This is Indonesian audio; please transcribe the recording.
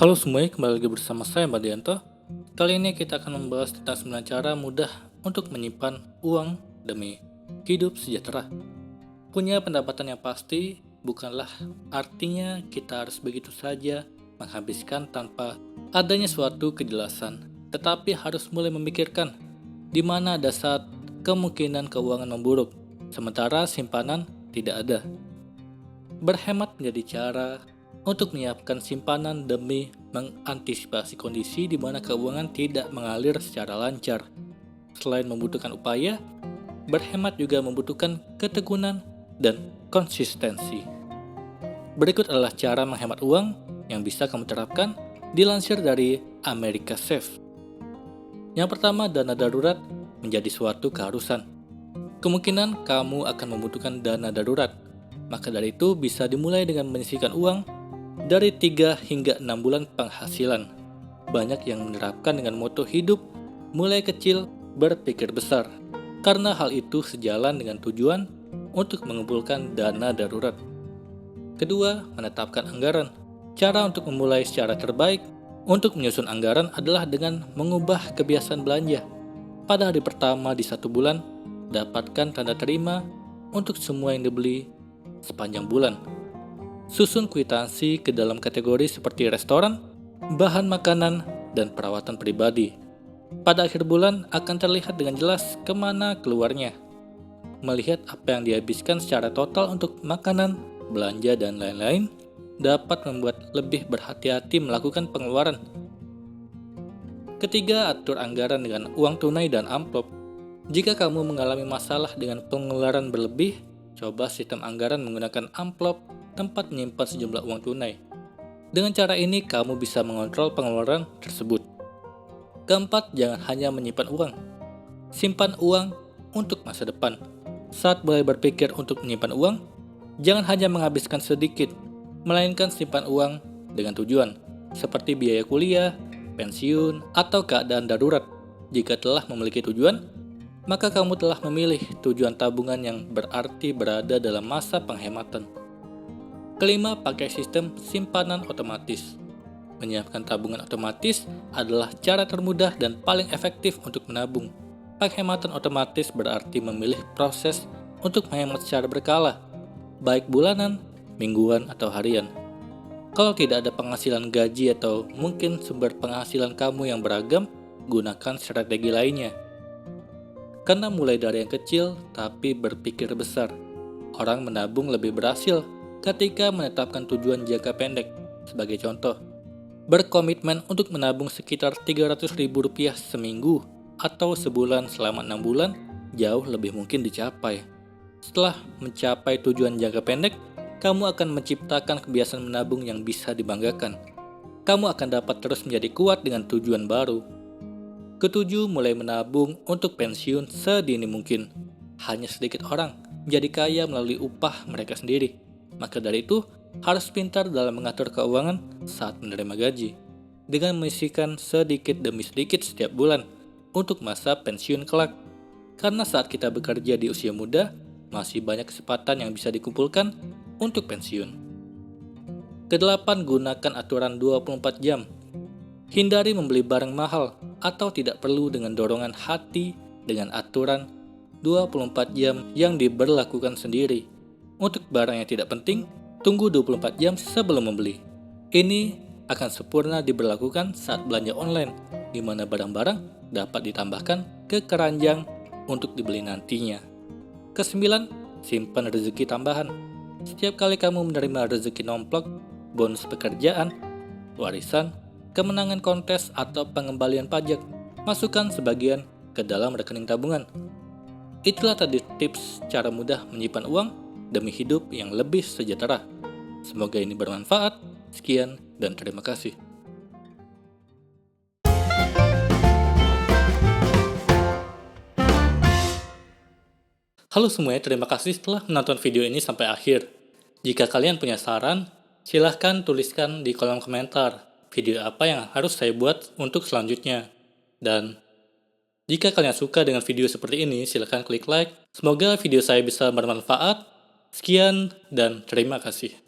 Halo semuanya, kembali lagi bersama saya Mbak Dianto. Kali ini kita akan membahas tentang 9 cara mudah untuk menyimpan uang demi hidup sejahtera. Punya pendapatan yang pasti bukanlah artinya kita harus begitu saja menghabiskan tanpa adanya suatu kejelasan, tetapi harus mulai memikirkan di mana ada saat kemungkinan keuangan memburuk, sementara simpanan tidak ada. Berhemat menjadi cara untuk menyiapkan simpanan demi mengantisipasi kondisi di mana keuangan tidak mengalir secara lancar. Selain membutuhkan upaya, berhemat juga membutuhkan ketekunan dan konsistensi. Berikut adalah cara menghemat uang yang bisa kamu terapkan, dilansir dari America Safe. Yang pertama, dana darurat menjadi suatu keharusan. Kemungkinan kamu akan membutuhkan dana darurat, maka dari itu bisa dimulai dengan menyisihkan uang dari 3 hingga 6 bulan penghasilan. Banyak yang menerapkan dengan moto hidup mulai kecil, berpikir besar, karena hal itu sejalan dengan tujuan untuk mengumpulkan dana darurat. Kedua, menetapkan anggaran. Cara untuk memulai secara terbaik untuk menyusun anggaran adalah dengan mengubah kebiasaan belanja. Pada hari pertama di 1 bulan, dapatkan tanda terima untuk semua yang dibeli sepanjang bulan. Susun kwitansi ke dalam kategori seperti restoran, bahan makanan, dan perawatan pribadi. Pada akhir bulan akan terlihat dengan jelas kemana keluarnya. Melihat apa yang dihabiskan secara total untuk makanan, belanja, dan lain-lain dapat membuat lebih berhati-hati melakukan pengeluaran. Ketiga, atur anggaran dengan uang tunai dan amplop. Jika kamu mengalami masalah dengan pengeluaran berlebih, coba sistem anggaran menggunakan amplop tempat menyimpan sejumlah uang tunai. Dengan cara ini, kamu bisa mengontrol pengeluaran tersebut. Keempat, jangan hanya menyimpan uang. Simpan uang untuk masa depan. Saat mulai berpikir untuk menyimpan uang, jangan hanya menghabiskan sedikit, melainkan simpan uang dengan tujuan, seperti biaya kuliah, pensiun, atau keadaan darurat. Jika telah memiliki tujuan, maka kamu telah memilih tujuan tabungan yang berarti berada dalam masa penghematan. Kelima, pakai sistem simpanan otomatis. Menyiapkan tabungan otomatis adalah cara termudah dan paling efektif untuk menabung. Penghematan otomatis berarti memilih proses untuk menghemat secara berkala, baik bulanan, mingguan, atau harian. Kalau tidak ada penghasilan gaji atau mungkin sumber penghasilan kamu yang beragam, gunakan strategi lainnya. Karena mulai dari yang kecil tapi berpikir besar. Orang menabung lebih berhasil ketika menetapkan tujuan jangka pendek. Sebagai contoh, berkomitmen untuk menabung sekitar Rp300.000 seminggu atau sebulan selama 6 bulan jauh lebih mungkin dicapai. Setelah mencapai tujuan jangka pendek, kamu akan menciptakan kebiasaan menabung yang bisa dibanggakan. Kamu akan dapat terus menjadi kuat dengan tujuan baru. Ketujuh, mulai menabung untuk pensiun sedini mungkin. Hanya sedikit orang menjadi kaya melalui upah mereka sendiri. Maka dari itu, harus pintar dalam mengatur keuangan saat menerima gaji. Dengan menyisihkan sedikit demi sedikit setiap bulan untuk masa pensiun kelak. Karena saat kita bekerja di usia muda, masih banyak kesempatan yang bisa dikumpulkan untuk pensiun. Kedelapan, gunakan aturan 24 jam. Hindari membeli barang mahal atau tidak perlu dengan dorongan hati dengan aturan 24 jam yang diberlakukan sendiri. Untuk barang yang tidak penting, tunggu 24 jam sebelum membeli. Ini akan sempurna diberlakukan saat belanja online, di mana barang-barang dapat ditambahkan ke keranjang untuk dibeli nantinya. Kesembilan, simpan rezeki tambahan. Setiap kali kamu menerima rezeki nomplok, bonus pekerjaan, warisan, kemenangan kontes, atau pengembalian pajak, masukkan sebagian ke dalam rekening tabungan. Itulah tadi tips cara mudah menyimpan uang demi hidup yang lebih sejahtera. Semoga ini bermanfaat. Sekian dan terima kasih. Halo semuanya, terima kasih telah menonton video ini sampai akhir. Jika kalian punya saran, silahkan tuliskan di kolom komentar video apa yang harus saya buat untuk selanjutnya. Dan jika kalian suka dengan video seperti ini, silahkan klik like. Semoga video saya bisa bermanfaat. Sekian dan terima kasih.